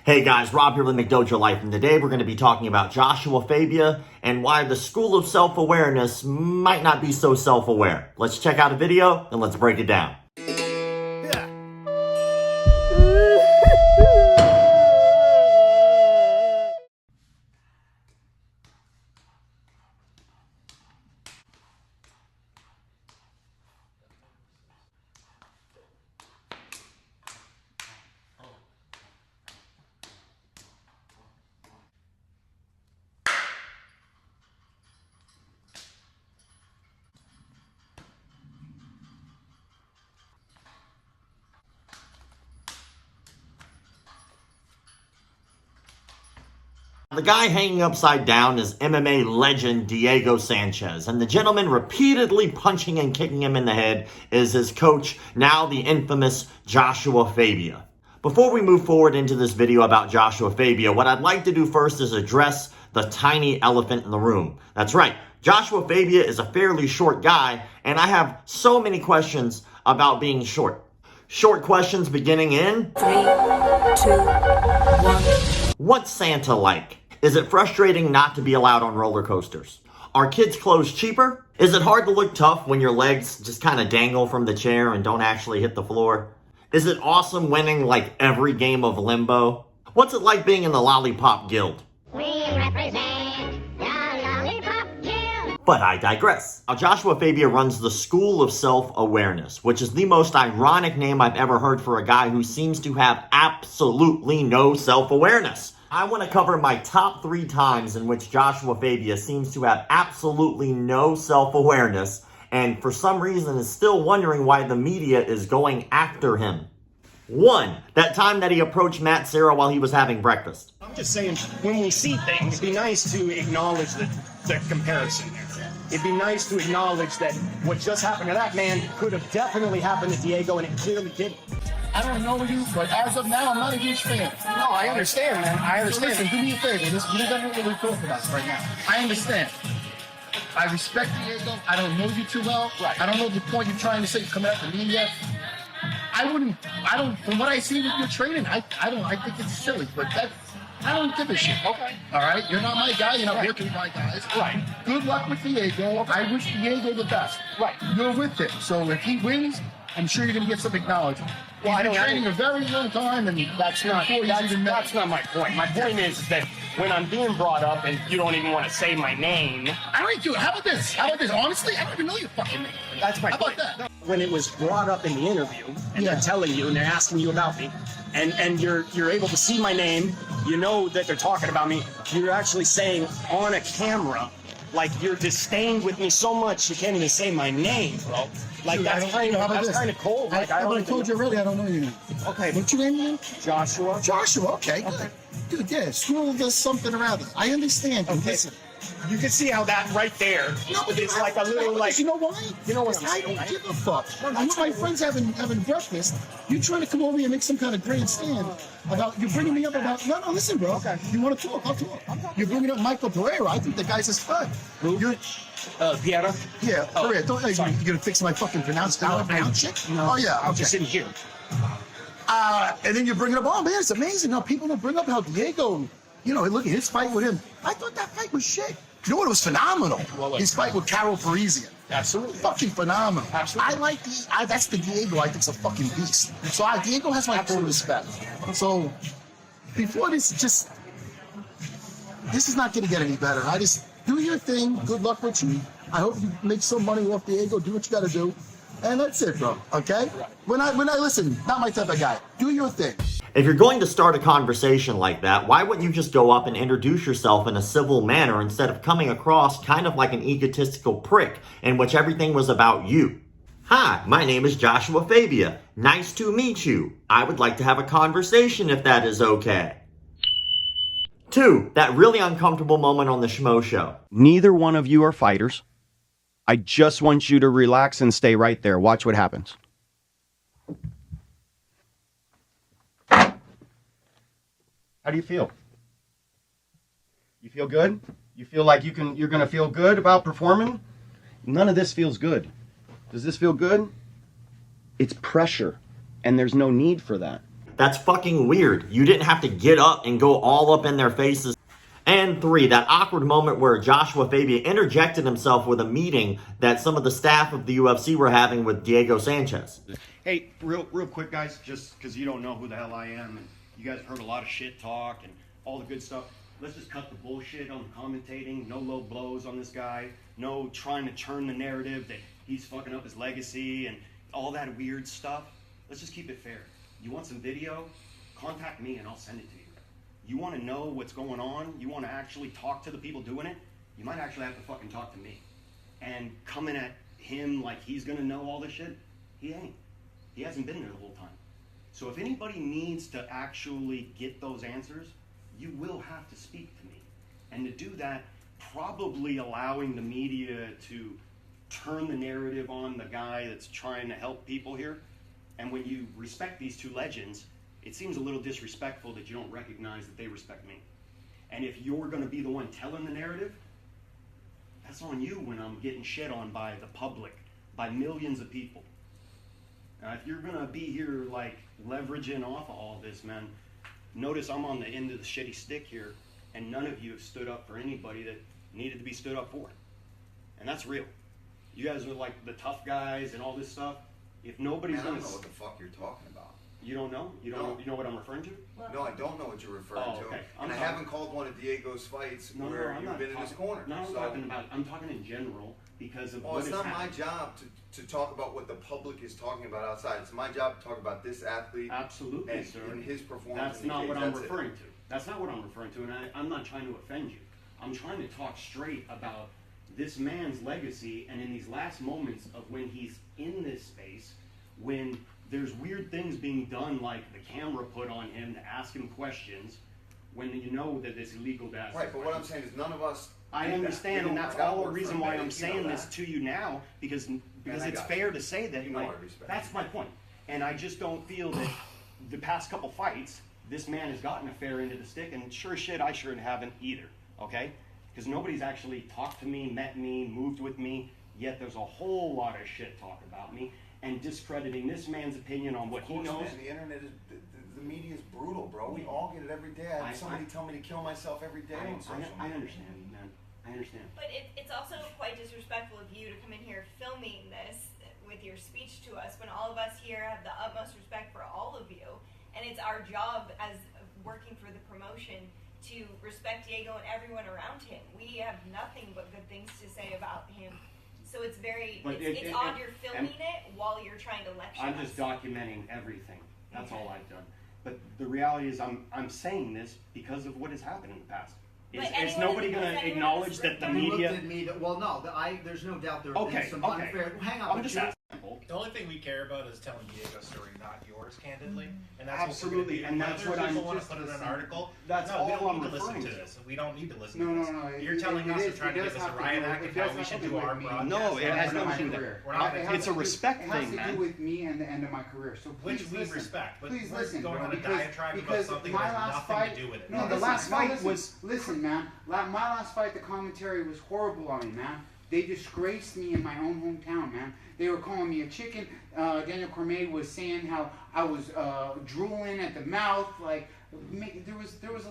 Hey guys, Rob here with McDojoLife, and today we're going to be talking about Joshua Fabia and why the school of self-awareness might not be so self-aware. Let's check out a video and let's break it down. The guy hanging upside down is MMA legend Diego Sanchez, and the gentleman repeatedly punching and kicking him in the head is his coach, now the infamous Joshua Fabia. Before we move forward into this video about Joshua Fabia, what I'd like to do first is address the tiny elephant in the room. That's right, Joshua Fabia is a fairly short guy, and I have so many questions about being short. Short questions beginning in 3, 2, 1. What's Santa like? Is it frustrating not to be allowed on roller coasters? Are kids' clothes cheaper? Is it hard to look tough when your legs just kind of dangle from the chair and don't actually hit the floor? Is it awesome winning like every game of Limbo? What's it like being in the Lollipop Guild? We represent the Lollipop Guild. But I digress. Now, Joshua Fabia runs the School of Self-Awareness, which is the most ironic name I've ever heard for a guy who seems to have absolutely no self-awareness. I want to cover my top 3 times in which Joshua Fabia seems to have absolutely no self-awareness and for some reason is still wondering why the media is going after him. 1, that time that he approached Matt Serra while he was having breakfast. I'm just saying, when we see things, it'd be nice to acknowledge the comparison there. It'd be nice to acknowledge that what just happened to that man could have definitely happened to Diego, and it clearly didn't. I don't know you, but as of now, I'm not a huge fan. No, I understand, man. I understand. So listen, do me a favor. You don't know what we're talking about right now. I understand. I respect Diego. I don't know you too well. Right. I don't know the point you're trying to say coming after me yet. From what I see with your training, I think it's silly, but I don't give a shit. Okay. All right? You're not my guy. You're not working with my guys. Right. Good luck with Diego. Okay. I wish Diego the best. Right. You're with him. So if he wins, I'm sure you're going to get some acknowledgement. Well, He's been training a very long time, and that's not my point. My point is that when I'm being brought up and you don't even want to say my name. I don't do it. How about this? Honestly, I don't even know your fucking name. That's my point. How about that? When it was brought up in the interview, and Yeah. they're telling you and they're asking you about me, and you're able to see my name, you know that they're talking about me. You're actually saying on a camera, like you're disdained with me so much you can't even say my name, bro. Like Dude, that's kind of cold. Like I told you already, I don't know your name. Okay, What's your name again? Joshua. Joshua. Okay. Dude, yeah, school does something around it. I understand. Okay. Listen. You can see how that right there is like a little like. You know why? You know what I'm I saying? don't give a fuck. I know my friends having breakfast. You trying to come over here and make some kind of grandstand about you bringing me up about no, listen, bro. Okay. You want to talk? I'll talk. You're bringing up Michael Pereira. I think the guy's a stud. You're Piera? yeah, Pereira. Don't you gonna fix my fucking pronounce shit? Oh yeah, I'm okay. just in here. And then you bring it up, oh man, it's amazing how people don't bring up how Diego, look at his fight with him. I thought that fight was shit. You know what? It was phenomenal. Well, His fight with Carol Parisian. Absolutely. Fucking phenomenal. Absolutely. I like that's the Diego I think's a fucking beast. So Diego has my full respect. So before this is not going to get any better. I just do your thing. Good luck with you. I hope you make some money off Diego. Do what you got to do. And that's it, bro. Okay? When I listen, not my type of guy. Do your thing. If you're going to start a conversation like that, why wouldn't you just go up and introduce yourself in a civil manner instead of coming across kind of like an egotistical prick in which everything was about you? Hi, my name is Joshua Fabia. Nice to meet you. I would like to have a conversation if that is okay. 2, that really uncomfortable moment on the Schmo Show. Neither one of you are fighters. I just want you to relax and stay right there. Watch what happens. How do you feel? You feel good? You feel like you're going to feel good about performing? None of this feels good. Does this feel good? It's pressure, and there's no need for that. That's fucking weird. You didn't have to get up and go all up in their faces. And 3, that awkward moment where Joshua Fabia interjected himself with a meeting that some of the staff of the UFC were having with Diego Sanchez. Hey, real quick, guys, just because you don't know who the hell I am, and you guys have heard a lot of shit talk and all the good stuff. Let's just cut the bullshit on the commentating. No low blows on this guy. No trying to turn the narrative that he's fucking up his legacy and all that weird stuff. Let's just keep it fair. You want some video? Contact me and I'll send it to you. You want to know what's going on? You want to actually talk to the people doing it? You might actually have to fucking talk to me. And coming at him like he's going to know all this shit, he ain't. He hasn't been there the whole time. So if anybody needs to actually get those answers, you will have to speak to me. And to do that, probably allowing the media to turn the narrative on the guy that's trying to help people here. And when you respect these two legends, it seems a little disrespectful that you don't recognize that they respect me. And if you're going to be the one telling the narrative, that's on you when I'm getting shit on by the public, by millions of people. Now, if you're going to be here like leveraging off of all this, man, notice I'm on the end of the shitty stick here, and none of you have stood up for anybody that needed to be stood up for. And that's real. You guys are like the tough guys and all this stuff. If nobody's Man, I going don't to... know what the fuck you're talking about. You don't know? You don't No. know, you know what I'm referring to? No, I don't know what you're referring Oh, to. okay. And I sorry. haven't called one of Diego's fights No, where I'm you've not been in his talking- corner. No, I'm So- talking about, I'm talking in general because of Well, what it's has not my happened. job to talk about what the public is talking about outside. It's my job to talk about this athlete Absolutely, and, sir. and his performance. That's in the not cage. what I'm That's it. referring to. That's not what I'm referring to, and I'm not trying to offend you. I'm trying to talk straight about this man's legacy, and in these last moments of when he's in this space, when there's weird things being done, like the camera put on him to ask him questions, when you know that it's illegal to ask Right, him but what I'm questions. saying is none of us. I do that. understand, We and don't- that's I gotta all the work for reason a why bank, I'm you saying know this that. to you now, because I it's got fair you. to say that. You know like, I respect that's you. my point, and I just don't feel that the past couple fights, this man has gotten a fair end of the stick, and sure as shit, I sure haven't either. Okay, because nobody's actually talked to me, met me, moved with me. Yet there's a whole lot of shit talk about me and discrediting this man's opinion on what Of he course, knows. man, the internet is the media is brutal, bro. We all get it every day. I have somebody tell me to kill myself every day on social I media. understand, man. I understand. But it's also quite disrespectful of you to come in here filming this with your speech to us when all of us here have the utmost respect for all of you. And it's our job as working for the promotion to respect Diego and everyone around him. We have nothing but good things to say about him. So it's very, But it's odd you're filming it while you're trying to lecture I'm us. just documenting everything. That's all I've done. But the reality is I'm saying this because of what has happened in the past. Is anyone- nobody is going anyone to acknowledge else that the written? You looked media... at me. Well, no, there's no doubt there Okay, is some okay. unfair. Hang on, I'm but just you- asking. The only thing we care about is telling Diego's story, not yours, candidly. And that's Absolutely, what and that's what Whether I'm people want to just put it in an article. that's no, all we don't I'm need to listen referring to to. this. We don't need to listen No, to no, this. no. You're telling us is- to try to it give does us a have to riot do- act it of how does we have should to do with our me. broadcast. No, it has my nothing to do. career. We're not It gonna has It's a to do- respect It has thing, to man. do with me and the end of my career. So Which please we listen. respect, but Please we're listen, going bro, on a because- diatribe about because something my that has last nothing fight, to do with it. No, No, the listen, last fight listen, was. Listen, man. My last fight, the commentary was horrible on me, man. They disgraced me in my own hometown, man. They were calling me a chicken. Daniel Cormier was saying how I was drooling at the mouth. Like there was a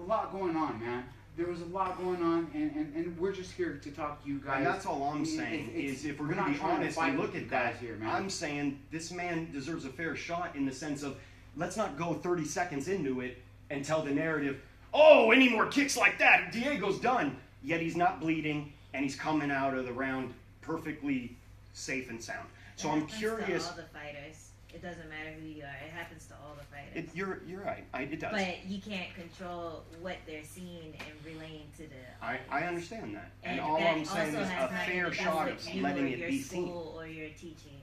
lot going on, man. There was a lot going on, and we're just here to talk to you guys. And that's all I'm saying is if we're going to be honest and look at that, here, man. I'm saying this man deserves a fair shot in the sense of let's not go 30 seconds into it and tell the narrative, oh, any more kicks like that, Diego's done. Yet he's not bleeding and he's coming out of the round perfectly safe and sound. So I'm curious. To all the fighters. It doesn't matter who you are. It happens to all the fighters. You're right. It does. But you can't control what they're seeing and relaying to the audience. I understand that. And And all that I'm saying also is has a nothing fair to do shot with of you letting or it your be seen. school or your teaching.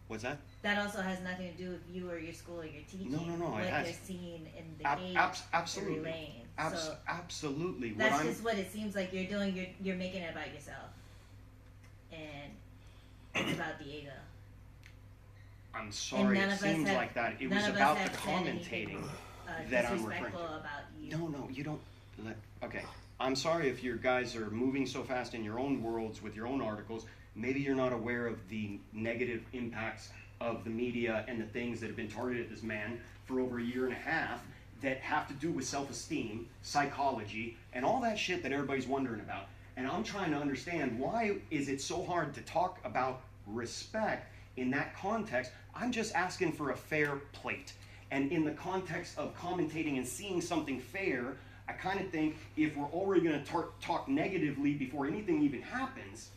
What's that? That also has nothing to do with you or your school or your teaching. No, What it has. they're seeing in the game. Absolutely. And relaying. So Absolutely. that's just what it seems like you're doing. You're making it about yourself. And it's about Diego. I'm sorry, none it of us seems have- like that. It none was of us about the have said anything, commentating that I'm referring disrespectful to. about you. No, you don't. Okay, I'm sorry if your guys are moving so fast in your own worlds with your own articles. Maybe you're not aware of the negative impacts of the media and the things that have been targeted at this man for over a year and a half that have to do with self-esteem, psychology, and all that shit that everybody's wondering about. And I'm trying to understand, why is it so hard to talk about respect in that context? I'm just asking for a fair plate. And in the context of commentating and seeing something fair, I kind of think if we're already going to talk negatively before anything even happens,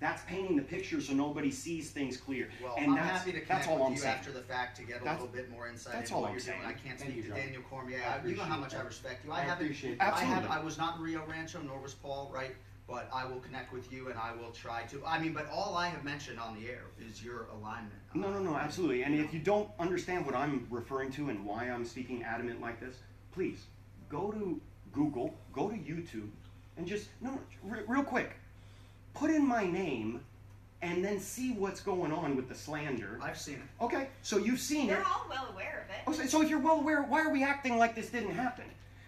that's painting the picture so nobody sees things clear. Well, and I'm happy to connect with you saying. after the fact to get a little bit more insight into all what I'm you're doing. saying. I can't Thank speak you, to John. Daniel Cormier. I You know how appreciate much I that. respect you. I appreciate that. Absolutely. I was not in Rio Rancho, nor was Paul, right? But I will connect with you, and I will try to. I mean, but all I have mentioned on the air is your alignment. No, absolutely. And if you don't understand what I'm referring to and why I'm speaking adamant like this, please go to Google, go to YouTube, and just, real quick, put in my name and then see what's going on with the slander. I've seen it. Okay, so you've seen They're it. all well aware of it. Oh, so if you're well aware, why are we acting like this didn't happen?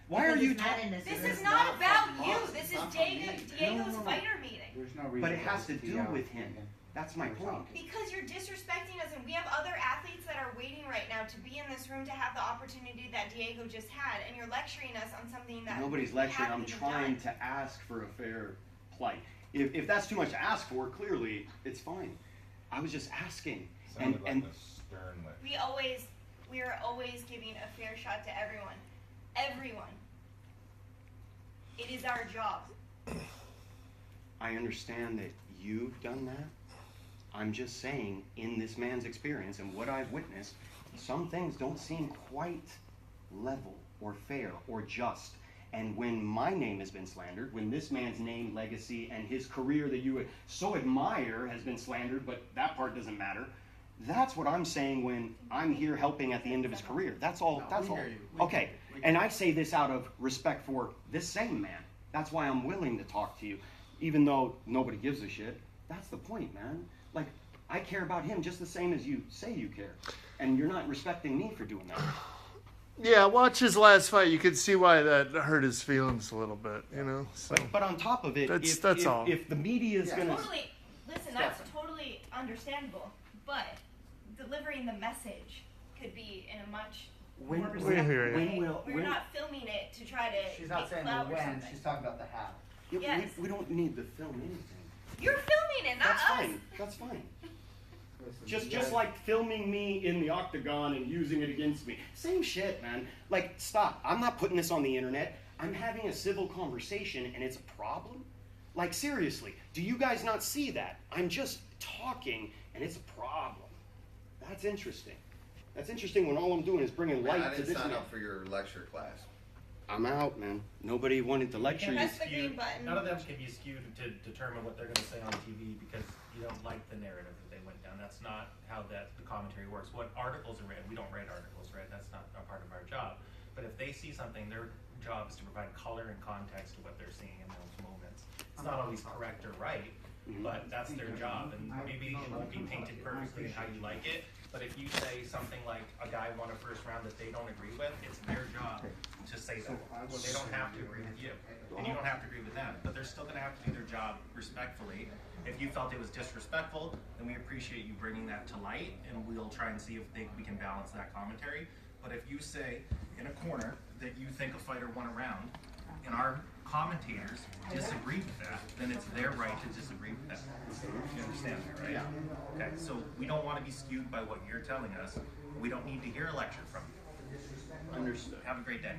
Why are you talking? This is not about you. This is Diego's fighter meeting. There's no reason. But it has to for us do be with out him. and That's my point. Because you're disrespecting us, and we have other athletes that are waiting right now to be in this room to have the opportunity that Diego just had, and you're lecturing us on something that Nobody's we lecturing. haven't I'm even trying done. to ask for a fair plight. If that's too much to ask for, clearly it's fine. I was just asking. Sounded like a stern lecture. We are always giving a fair shot to everyone. Everyone. It is our job. I understand that you've done that. I'm just saying, in this man's experience and what I've witnessed, some things don't seem quite level or fair or just. And when my name has been slandered, when this man's name, legacy, and his career that you would so admire has been slandered, but that part doesn't matter, that's what I'm saying when I'm here helping at the end of his career. That's all. That's all. Okay. And I say this out of respect for this same man. That's why I'm willing to talk to you, even though nobody gives a shit. That's the point, man. Like, I care about him just the same as you say you care. And you're not respecting me for doing that. Yeah, watch his last fight. You could see why that hurt his feelings a little bit, you know? So But on top of it, that's all. If the media is going to... Listen, that's totally understandable, but delivering the message could be in a much more respectful way. We're not filming it to try to She's not make saying the clout or when, something. she's talking about the how. Yeah, Yes. we don't need to film anything. You're filming it, not That's us. fine. That's fine. Just like filming me in the octagon and using it against me. Same shit, man. Like, stop. I'm not putting this on the internet. I'm having a civil conversation and it's a problem? Like, seriously, do you guys not see that? I'm just talking and it's a problem. That's interesting. That's interesting when all I'm doing is bringing light I to didn't this sign man. up for your lecture class. I'm out, man. Nobody wanted to lecture you. Press the green button. None of them can be skewed to determine what they're going to say on TV because you don't like the narrative that they went down. That's not how the commentary works. What articles are read, we don't write articles, right? That's not a part of our job. But if they see something, their job is to provide color and context to what they're seeing in those moments. It's not always correct or right, but that's their job. And maybe it won't be painted perfectly in how you like it. But if you say something like a guy won a first round that they don't agree with, it's their job to say that. They don't have to agree with you, and you don't have to agree with them. But they're still going to have to do their job respectfully. If you felt it was disrespectful, then we appreciate you bringing that to light, and we'll try and see if we can balance that commentary. But if you say in a corner that you think a fighter won a round, and our commentators disagree with that, then it's their right to disagree with that. You understand that, right? Yeah. Okay, so we don't want to be skewed by what you're telling us. We don't need to hear a lecture from you. Understood. Have a great day.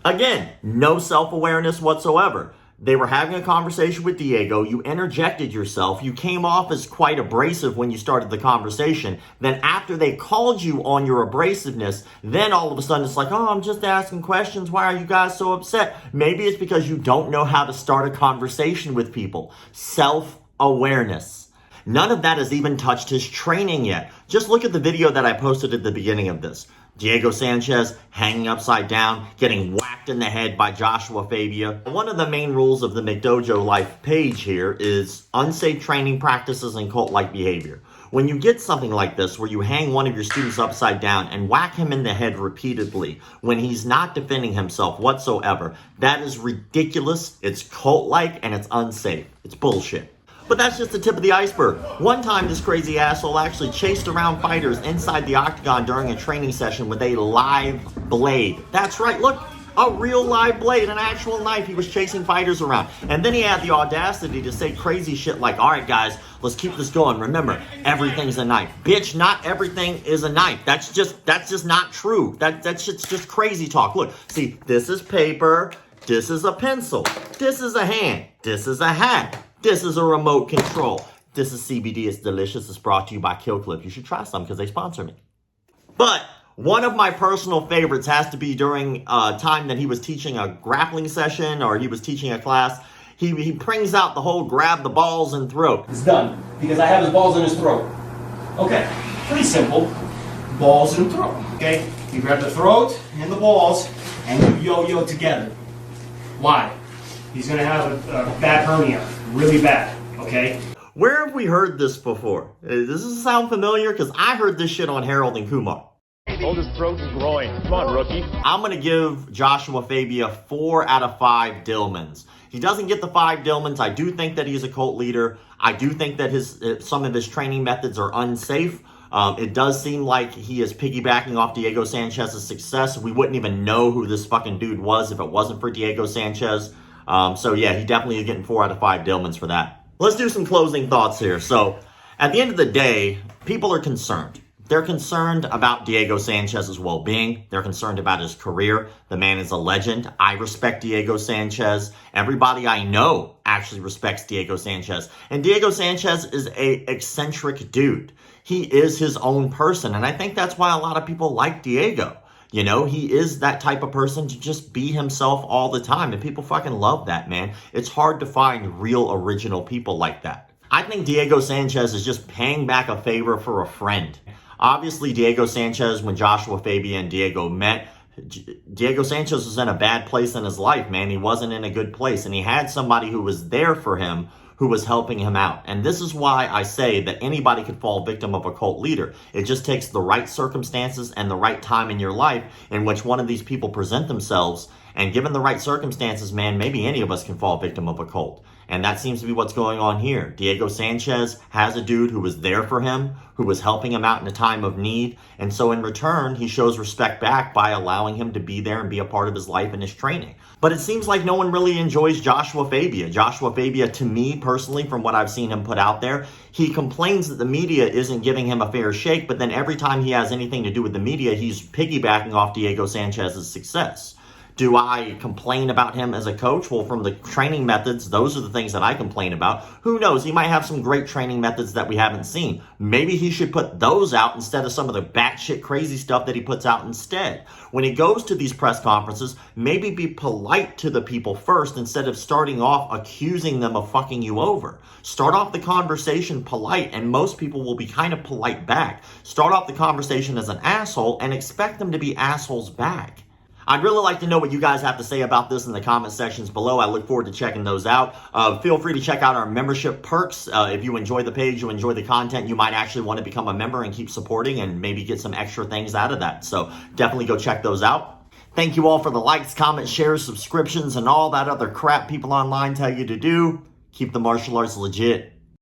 Again, no self-awareness whatsoever. They were having a conversation with Diego. You interjected yourself. You came off as quite abrasive when you started the conversation. Then after they called you on your abrasiveness, then all of a sudden it's like, oh, I'm just asking questions. Why are you guys so upset? Maybe it's because you don't know how to start a conversation with people. Self-awareness. None of that has even touched his training yet. Just look at the video that I posted at the beginning of this. Diego Sanchez hanging upside down, getting whacked in the head by Joshua Fabia. One of the main rules of the McDojoLife page here is unsafe training practices and cult-like behavior. When you get something like this where you hang one of your students upside down and whack him in the head repeatedly when he's not defending himself whatsoever, that is ridiculous, it's cult-like, and it's unsafe. It's bullshit. But that's just the tip of the iceberg. One time, this crazy asshole actually chased around fighters inside the octagon during a training session with a live blade. That's right, look, a real live blade, an actual knife. He was chasing fighters around. And then he had the audacity to say crazy shit like, all right, guys, let's keep this going. Remember, everything's a knife. Bitch, not everything is a knife. That's just not true. That shit's just crazy talk. Look, see, this is paper. This is a pencil. This is a hand. This is a hat. This is a remote control. This is CBD. It's delicious. It's brought to you by Kill Clip. You should try some because they sponsor me. But one of my personal favorites has to be during a time that he was teaching a grappling session or he was teaching a class. He brings out the whole grab the balls and throat. It's done because I have his balls in his throat. Okay, pretty simple. Balls and throat. Okay, you grab the throat and the balls and you yo-yo together. Why? He's gonna have a bad hernia, really bad. Okay. Where have we heard this before? Does this sound familiar? Because I heard this shit on Harold and Kumar. Hold his throat and groin. Come on, rookie. I'm going to give Joshua Fabia 4 out of 5 Dillmans. He doesn't get the 5 Dillmans. I do think that he's a cult leader. I do think that some of his training methods are unsafe. It does seem like he is piggybacking off Diego Sanchez's success. We wouldn't even know who this fucking dude was if it wasn't for Diego Sanchez. So yeah, he definitely is getting 4 out of 5 Dillmans for that. Let's do some closing thoughts here. So at the end of the day, people are concerned. They're concerned about Diego Sanchez's well-being. They're concerned about his career. The man is a legend. I respect Diego Sanchez. Everybody I know actually respects Diego Sanchez. And Diego Sanchez is a eccentric dude. He is his own person. And I think that's why a lot of people like Diego. You know, he is that type of person to just be himself all the time. And people fucking love that, man. It's hard to find real original people like that. I think Diego Sanchez is just paying back a favor for a friend. Obviously, Diego Sanchez, when Joshua Fabia and Diego met, Diego Sanchez was in a bad place in his life, man. He wasn't in a good place. And he had somebody who was there for him, who was helping him out. And this is why I say that anybody could fall victim of a cult leader. It just takes the right circumstances and the right time in your life in which one of these people present themselves. And given the right circumstances, man, maybe any of us can fall victim of a cult. And that seems to be what's going on here. Diego Sanchez has a dude who was there for him, who was helping him out in a time of need. And so in return, he shows respect back by allowing him to be there and be a part of his life and his training. But it seems like no one really enjoys Joshua Fabia. Joshua Fabia, to me personally, from what I've seen him put out there, he complains that the media isn't giving him a fair shake, but then every time he has anything to do with the media, he's piggybacking off Diego Sanchez's success. Do I complain about him as a coach? Well, from the training methods, those are the things that I complain about. Who knows? He might have some great training methods that we haven't seen. Maybe he should put those out instead of some of the batshit crazy stuff that he puts out instead. When he goes to these press conferences, maybe be polite to the people first instead of starting off accusing them of fucking you over. Start off the conversation polite, and most people will be kind of polite back. Start off the conversation as an asshole and expect them to be assholes back. I'd really like to know what you guys have to say about this in the comment sections below. I look forward to checking those out. Feel free to check out our membership perks. If you enjoy the page, you enjoy the content, you might actually want to become a member and keep supporting and maybe get some extra things out of that. So definitely go check those out. Thank you all for the likes, comments, shares, subscriptions, and all that other crap people online tell you to do. Keep the martial arts legit.